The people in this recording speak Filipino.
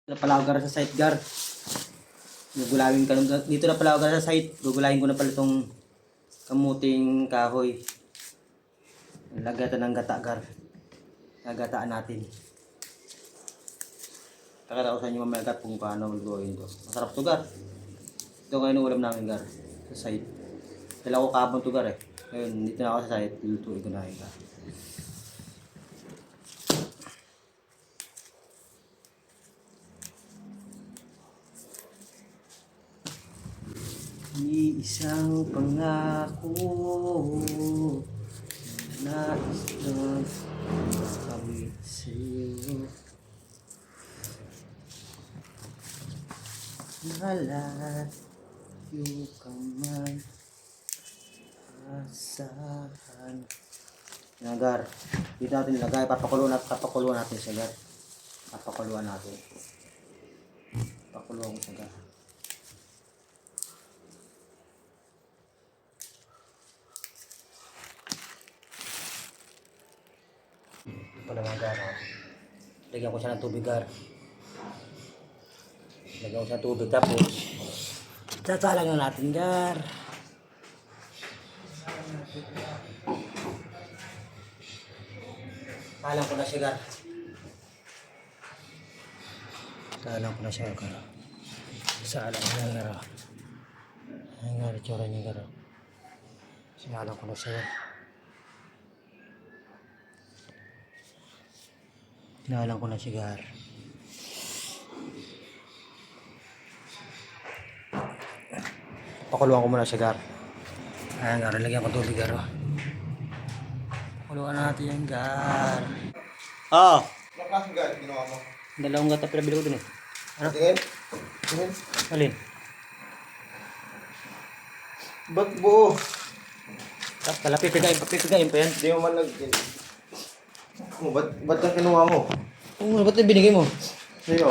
Na pala ako gara sa site gar. Gugulawin ka nun. Dito na pala ako gara sa site. Gugulawin ko na pala itong kamuting kahoy. Lagatan ng gata gar. Nagataan natin. Kakita ko sa inyo mamaya gar kung paano gagawin ito. Masarap to gar. Ito ngayon ang ulam namin gar. Sa site. Dala ko kabon to gar eh. Ngayon dito na ako sa site. Lutuin ko na yun gar. Isang pangako na nais kong kawit sa'yo. Malayo ka man, asahan. Nagar, dito natin ilagay, papakuluan natin siya gar. Papakuluan natin. Papakuluan ko siya gar. Pala mga gar, lagyan ko siya ng tubig gar. Lagyan ko siya ng tubig tapos tatalang na natin gar. Talang ko na siya gar. Talang ko na siya gar. Salang ko na gar. Ayan gar, itsura niya gar. Salang ko na siya gar. Tinalang ko na sigar. Pakuluan ko muna sigar. Ayan gar, lagyan ko tubig gar. Pakuluan natin yan gar. Oh! Anong klaseng gar ginawa mo? Dalawang gata pinabili ko dun eh. Ano? Tingin? Tingin? Alin? Ba't buo? Tapos pala pipigain pa yan. Hindi mo man ba't ang kinuha mo? Oo, ba't yung binigay mo? Sa'yo?